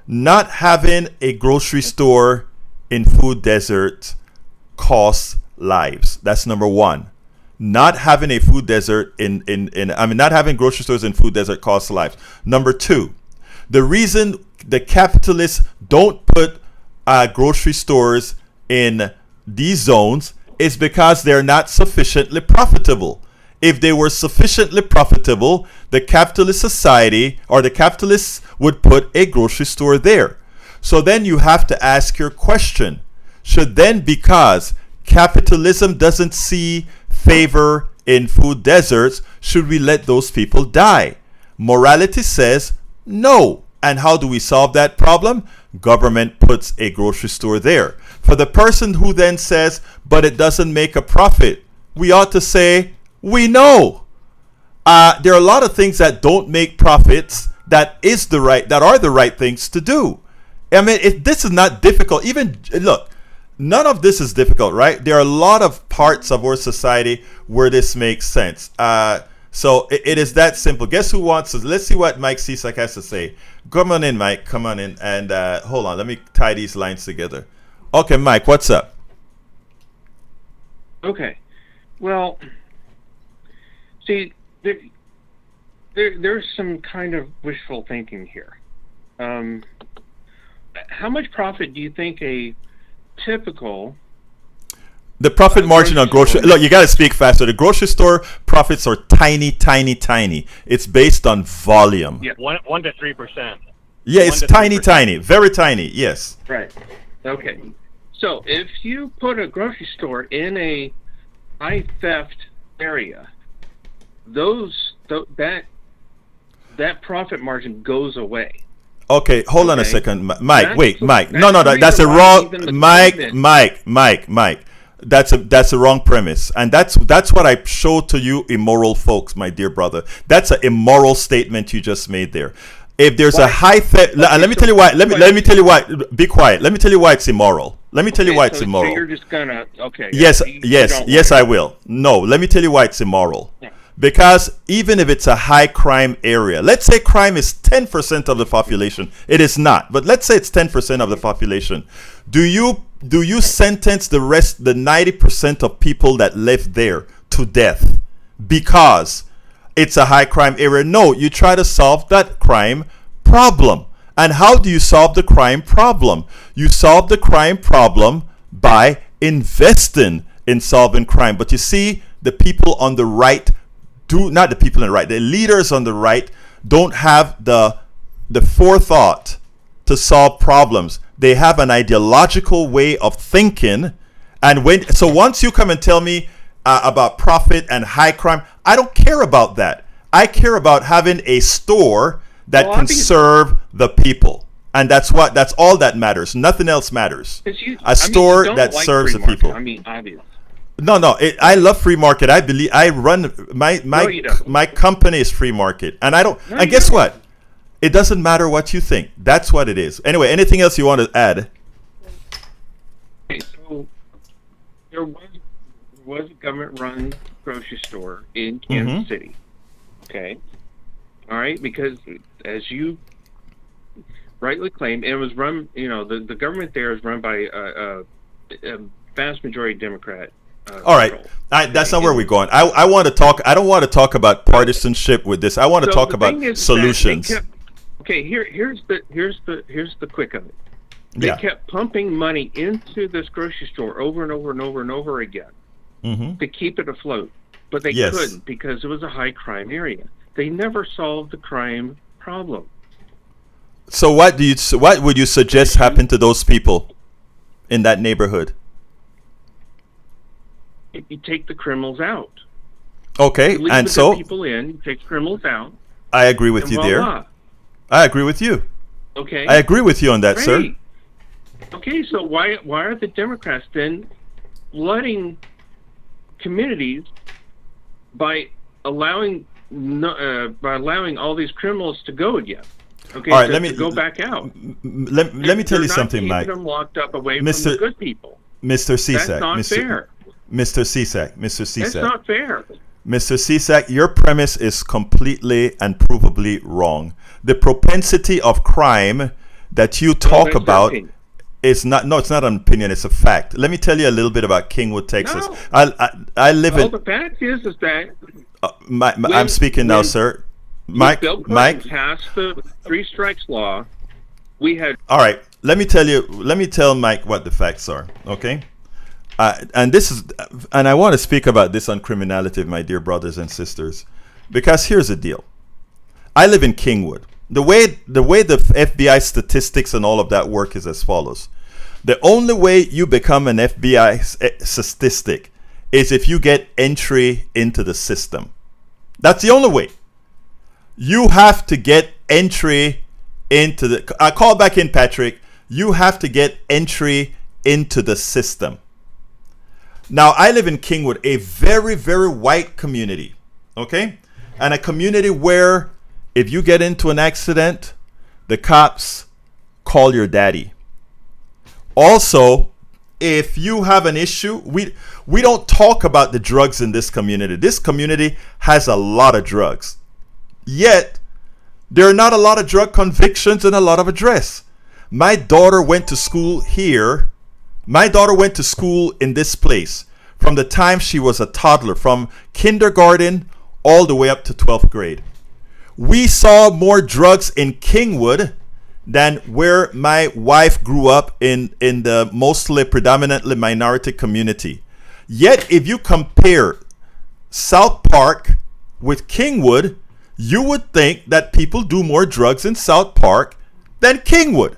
Not having a grocery store in food desert costs lives. That's number one. Not having a food desert not having grocery stores in food desert costs lives. Number two, the reason the capitalists don't put grocery stores in these zones is because they're not sufficiently profitable. If they were sufficiently profitable, the capitalist society or the capitalists would put a grocery store there. So then you have to ask your question. Should then, because capitalism doesn't see favor in food deserts, should we let those people die? Morality says no. And how do we solve that problem? Government puts a grocery store there. For the person who then says, but it doesn't make a profit, we ought to say, we know. There are a lot of things that don't make profits that are the right things to do. I mean, this is not difficult. Look, none of this is difficult, right? There are a lot of parts of our society where this makes sense. So it is that simple. Guess who wants to? Let's see what Mike Cisak has to say. Come on in, Mike. Come on in. And hold on. Let me tie these lines together. Okay, Mike, what's up? Okay. Well, see, there's some kind of wishful thinking here. How much profit do you think a typical... The profit margin on grocery... Look, you got to speak faster. The grocery store profits are tiny, tiny, tiny. It's based on volume. Yeah, 1 to 3%. Yeah, it's tiny, tiny. Very tiny, yes. Right. Okay. So if you put a grocery store in a high theft area, that profit margin goes away. Okay, hold on a second, Mike. Wait, Mike. No, that's a wrong. Mike. That's a wrong premise, and that's what I show to you, immoral folks, my dear brother. That's an immoral statement you just made there. If there's a high theft, let me tell you why. Let me tell you why. Be quiet. Let me tell you why it's immoral. Let me tell you why it's immoral. So you're just gonna Yes, I will. No, let me tell you why it's immoral. Yeah. Because even if it's a high crime area, let's say crime is 10% of the population. It is not, but let's say it's 10% of the population. Do you sentence the 90% of people that live there to death because it's a high crime area? No, you try to solve that crime problem. And how do you solve the crime problem? You solve the crime problem by investing in solving crime. But you see, the people on the right the leaders on the right don't have the forethought to solve problems. They have an ideological way of thinking, and once you come and tell me about profit and high crime, I don't care about that. I care about having a store that can serve the people, and that's all that matters. Nothing else matters. A store that serves the people. I mean, obviously. No. I love free market. I believe I run my company is free market, and I don't. And guess what? It doesn't matter what you think. That's what it is. Anyway, anything else you want to add? Okay, so there was a government-run grocery store in Kansas City. Okay, all right, because as you rightly claimed, it was run. The government there is run by a vast majority Democrat. All right, that's not where we're going. I want to talk. I don't want to talk about partisanship with this. I want to talk about solutions. Here's the quick of it. They kept pumping money into this grocery store over and over and over and over again to keep it afloat. but they Yes. couldn't because it was a high crime area. They never solved the crime problem. So what would you suggest happen to those people in that neighborhood? You take the criminals out. Okay, You leave and the so good people in, you take criminals out. I agree with and you voila. there. I agree with you. Okay. I agree with you on that, sir. Great. Okay, so why are the Democrats then flooding communities by allowing all these criminals to go again? Okay, All right, to go back out. Let me tell you They're something, not Mike. keeping them locked up away Mr. from the good people. Mr. Cisak. That's not fair. Mr. Cisak. Mr. Cisak. That's not fair. Mr. Cisak, your premise is completely and provably wrong. The propensity of crime that you talk that's about opinion. is not. No, it's not an opinion. It's a fact. Let me tell you a little bit about Kingwood, Texas. No. I live Well, in. the fact is that I'm speaking now, when sir. Mike. Bill Clinton Mike. passed the three strikes law, we had All right. Let me tell Mike what the facts are. Okay. And I want to speak about this on criminality, my dear brothers and sisters, because here's the deal. I live in Kingwood. The way the FBI statistics and all of that work is as follows. The only way you become an FBI statistic is if you get entry into the system. That's the only way. You have to get entry into the. I call back in, Patrick. You have to get entry into the system. Now, I live in Kingwood, a very, very white community, okay? And a community where if you get into an accident, the cops call your daddy. Also, if you have an issue, we don't talk about the drugs in this community. This community has a lot of drugs. Yet, there are not a lot of drug convictions and a lot of address. My daughter went to school here. My daughter went to school in this place from the time she was a toddler, from kindergarten all the way up to 12th grade. We saw more drugs in Kingwood than where my wife grew up in the mostly predominantly minority community. Yet, if you compare South Park with Kingwood, you would think that people do more drugs in South Park than Kingwood.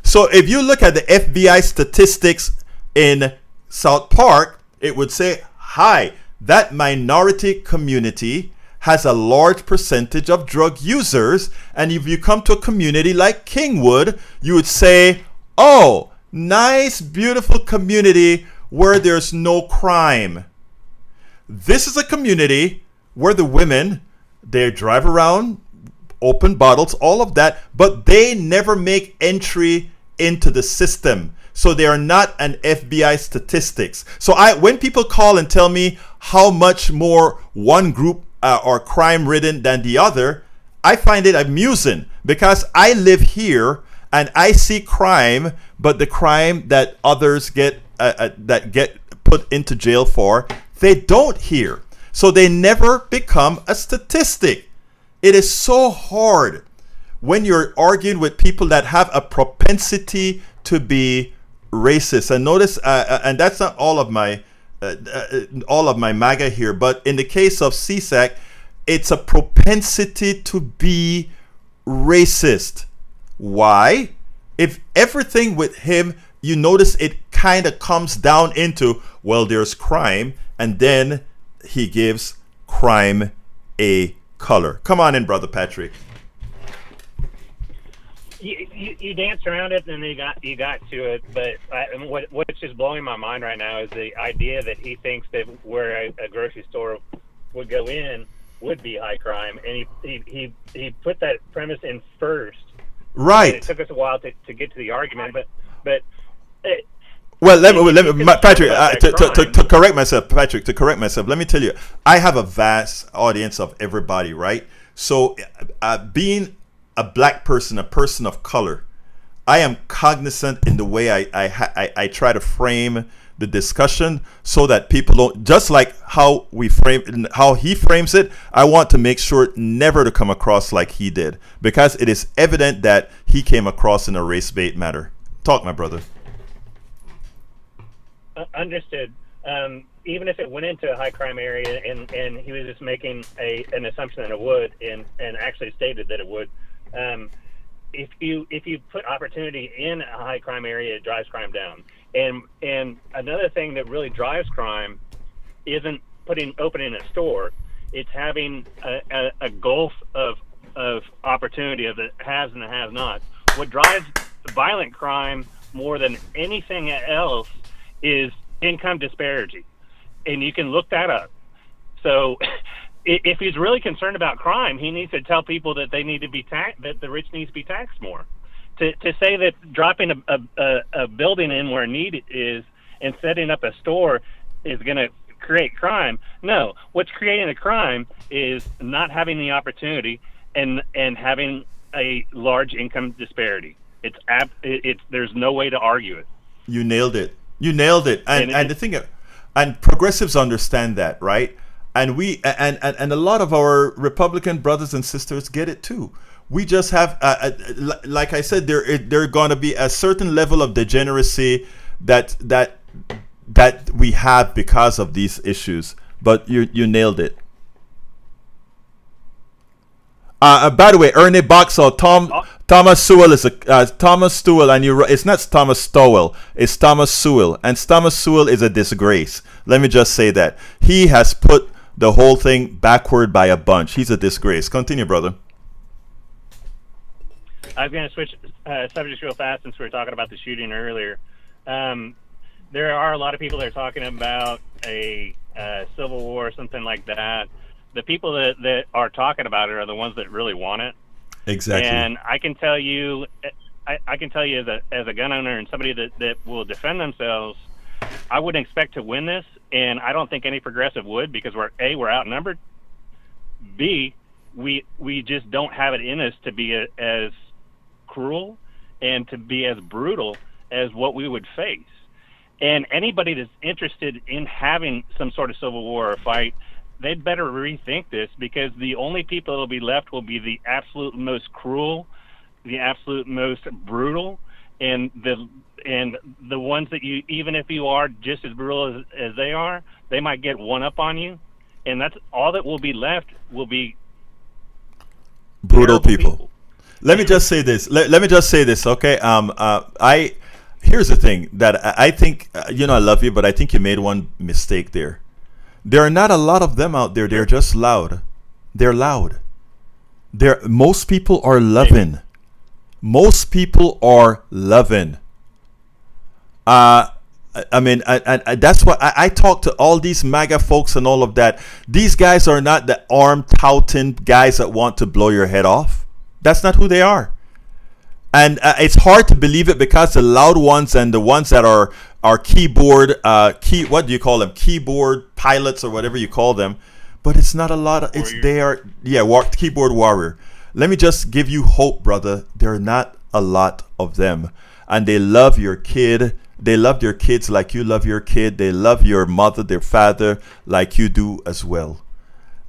So if you look at the FBI statistics in South Park, it would say, hi, that minority community has a large percentage of drug users. And if you come to a community like Kingwood, you would say, oh, nice, beautiful community where there's no crime. This is a community where the women, they drive around, open bottles, all of that, but they never make entry into the system. So they are not an FBI statistics. So when people call and tell me how much more one group are crime ridden than the other, I find it amusing because I live here and I see crime, but the crime that others get put into jail for, they don't here. So they never become a statistic. It is so hard when you're arguing with people that have a propensity to be racist. And notice, and that's not all of my MAGA here, but in the case of CSAC, it's a propensity to be racist. Why? If everything with him, you notice it kind of comes down into, well, there's crime, and then he gives crime a color. Come on in, Brother Patrick. You dance around it, and you got to it. But what's just blowing my mind right now is the idea that he thinks that where a grocery store would go in would be high crime, and he put that premise in first. Right. And it took us a while to get to the argument, but. Well, let me, Patrick, to correct myself, Patrick, let me tell you, I have a vast audience of everybody, right? So being a black person, a person of color, I am cognizant in the way I try to frame the discussion so that people don't, just like how he frames it, I want to make sure never to come across like he did, because it is evident that he came across in a race bait manner. Talk, my brother. Understood. even if it went into a high crime area and he was just making an assumption that it would and actually stated that it would, if you put opportunity in a high crime area, it drives crime down. And another thing that really drives crime isn't opening a store. It's having a gulf of opportunity of the haves and the have-nots. What drives violent crime more than anything else is income disparity, and you can look that up. So if he's really concerned about crime, he needs to tell people that they need to be that the rich needs to be taxed more. To say that dropping a building in where need is and setting up a store is going to create crime. No, what's creating a crime is not having the opportunity and having a large income disparity. There's no way to argue it. You nailed it. And the thing, and progressives understand that, right? And we and a lot of our Republican brothers and sisters get it too. We just have, like I said, there going to be a certain level of degeneracy that we have because of these issues. But you nailed it. By the way, Ernie Boxall, Thomas Sewell is Thomas Stowell, and it's not Thomas Stowell, it's Thomas Sewell, and Thomas Sewell is a disgrace. Let me just say that he has put the whole thing backward by a bunch. He's a disgrace. Continue, brother. I was going to switch subjects real fast since we were talking about the shooting earlier. There are a lot of people that are talking about a civil war or something like that. The people that are talking about it are the ones that really want it. Exactly. And I can tell you, as a gun owner and somebody that will defend themselves, I wouldn't expect to win this, and I don't think any progressive would, because we're outnumbered. B, we just don't have it in us to be as cruel and to be as brutal as what we would face. And anybody that's interested in having some sort of civil war or fight, they'd better rethink this, because the only people that will be left will be the absolute most cruel, the absolute most brutal, and the ones that you, even if you are just as brutal as they are, they might get one up on you, and that's all that will be left will be brutal people. Let me just say this. Let me just say this, okay? Here's the thing that I think, I love you, but I think you made one mistake there. There are not a lot of them out there. They're just loud. They're loud. Most people are loving. Most people are loving. I mean, that's what I talk to all these MAGA folks and all of that. These guys are not the arm touting guys that want to blow your head off. That's not who they are. And it's hard to believe it, because the loud ones and the ones that are keyboard what do you call them, keyboard pilots or whatever you call them, but it's not a lot of keyboard warrior. Let me just give you hope, brother. There are not a lot of them, and they love your kid. They love their kids like you love your kid. They love your mother, their father, like you do as well.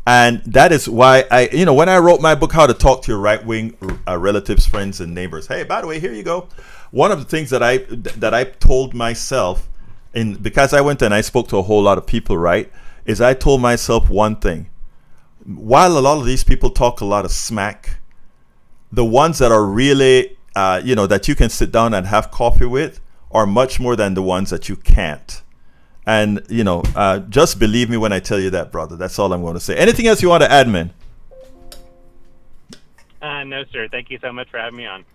And that is why when I wrote my book, How to Talk to Your Right-Wing Relatives, Friends, and Neighbors. Hey, by the way, here you go. One of the things that I told myself, because I went and I spoke to a whole lot of people, right, is I told myself one thing. While a lot of these people talk a lot of smack, the ones that are really, that you can sit down and have coffee with are much more than the ones that you can't. And, just believe me when I tell you that, brother. That's all I'm going to say. Anything else you want to add, man? No, sir. Thank you so much for having me on.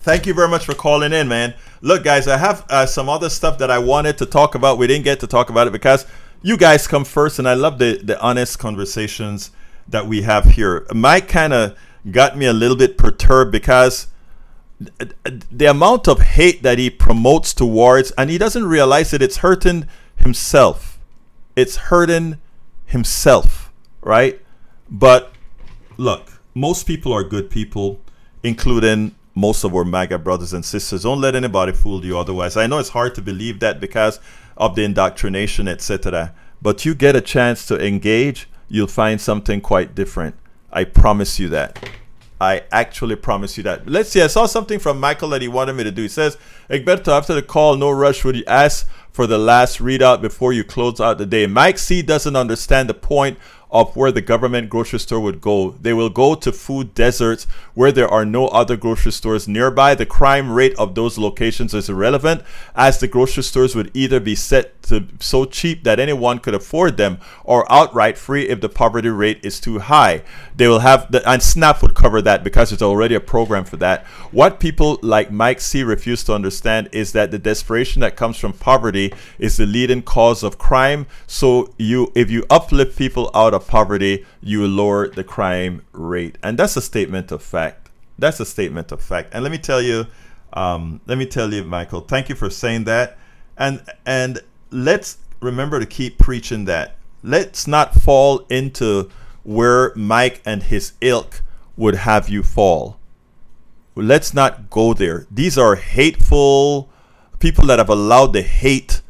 Thank you very much for calling in, man. Look, guys, I have some other stuff that I wanted to talk about. We didn't get to talk about it because you guys come first, and I love the honest conversations that we have here. Mike kind of got me a little bit perturbed, because the amount of hate that he promotes towards, and he doesn't realize that it's hurting himself. It's hurting himself, right? But look, most people are good people, including most of our MAGA brothers and sisters. Don't let anybody fool you otherwise. I know it's hard to believe that because of the indoctrination, etc. But you get a chance to engage, you'll find something quite different. I promise you that. I actually promise you that. Let's see. I saw something from Michael that he wanted me to do. He says, Egberto, after the call, no rush. Would you ask for the last readout before you close out the day? Mike C doesn't understand the point of where the government grocery store would go. They will go to food deserts where there are no other grocery stores nearby. The crime rate of those locations is irrelevant, as the grocery stores would either be set to so cheap that anyone could afford them, or outright free if the poverty rate is too high. They will have and SNAP would cover that because there's already a program for that. What people like Mike C refuse to understand is that the desperation that comes from poverty is the leading cause of crime. So if you uplift people out of poverty, you lower the crime rate. And that's a statement of fact. That's a statement of fact. And let me tell you, Michael, thank you for saying that. And let's remember to keep preaching that. Let's not fall into where Mike and his ilk would have you fall. Let's not go there. These are hateful people that have allowed the hate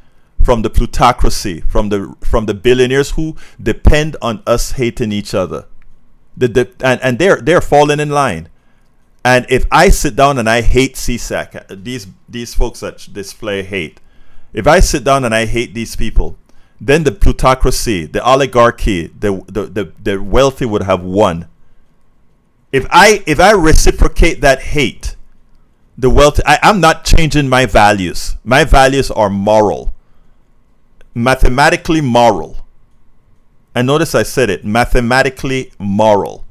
from the plutocracy, from the billionaires who depend on us hating each other. And they're falling in line. And if I sit down and I hate CSAC, these folks that display hate, if I sit down and I hate these people, then the plutocracy, the oligarchy, the wealthy would have won. If I reciprocate that hate, the wealthy, I'm not changing my values. My values are moral, mathematically moral. And notice I said it, mathematically moral.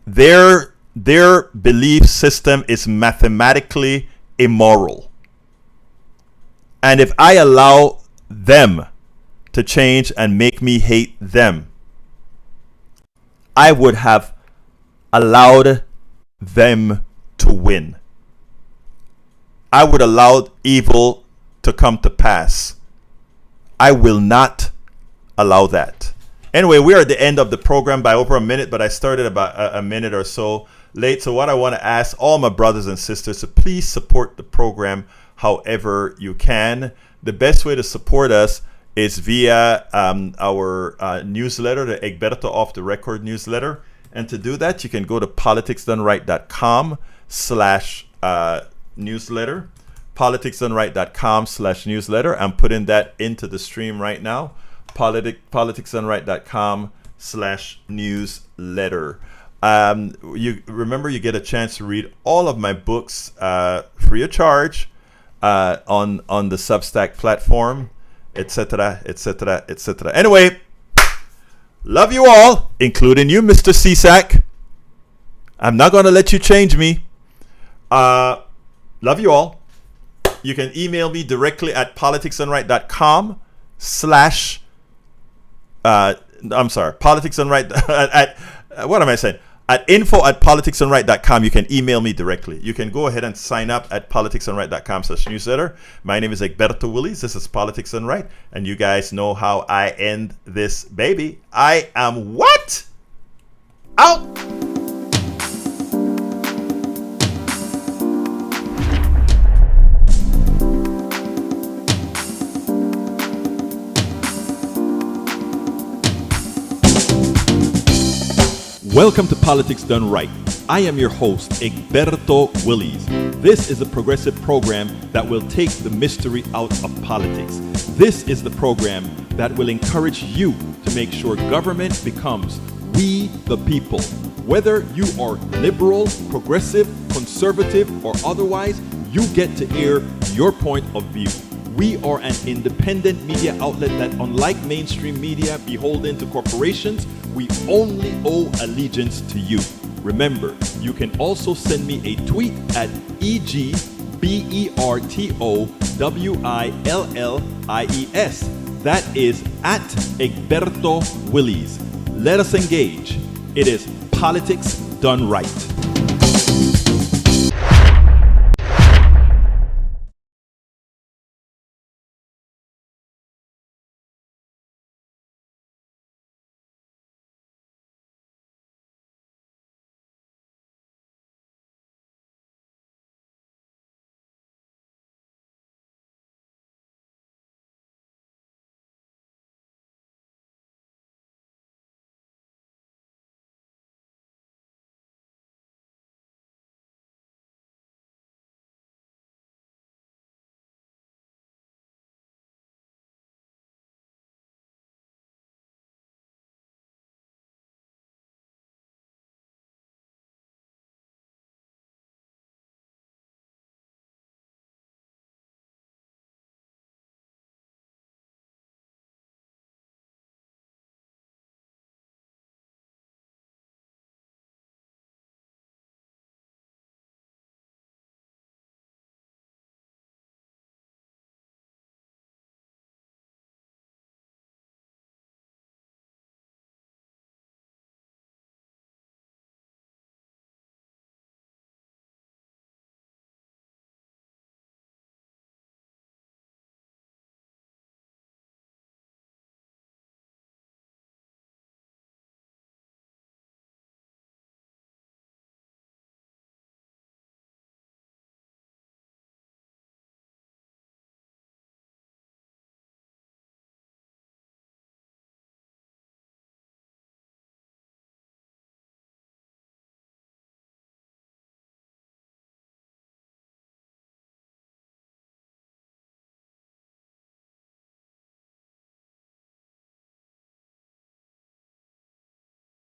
Their belief system is mathematically immoral. And if I allow them to change and make me hate them, I would have allowed them to win. I would allow evil to come to pass. I will not allow that. Anyway, we are at the end of the program by over a minute, but I started about a minute or so late. So what I want to ask all my brothers and sisters to please support the program however you can. The best way to support us is via our newsletter, the Egberto Off the Record newsletter. And to do that, you can go to politicsdoneright.com/newsletter. politicsdoneright.com/newsletter. I'm putting that into the stream right now. politicsdoneright.com/newsletter. You remember, you get a chance to read all of my books free of charge on the Substack platform, etc., etc., etc. Anyway, love you all, including you, Mr. CSAC. I'm not going to let you change me. Love you all. You can email me directly at politicsdoneright.com politicsdoneright at what am I saying? At info@politicsdoneright.com. You can email me directly. You can go ahead and sign up at politicsdoneright.com/newsletter. My name is Egberto Willies. This is Politics Done Right, and you guys know how I end this baby. I am what? Out. Welcome to Politics Done Right. I am your host, Egberto Willies. This is a progressive program that will take the mystery out of politics. This is the program that will encourage you to make sure government becomes we the people. Whether you are liberal, progressive, conservative, or otherwise, you get to air your point of view. We are an independent media outlet that, unlike mainstream media beholden to corporations, we only owe allegiance to you. Remember, you can also send me a tweet at EGBERTOWILLIES. That is at Egberto Willies. Let us engage. It is Politics Done Right.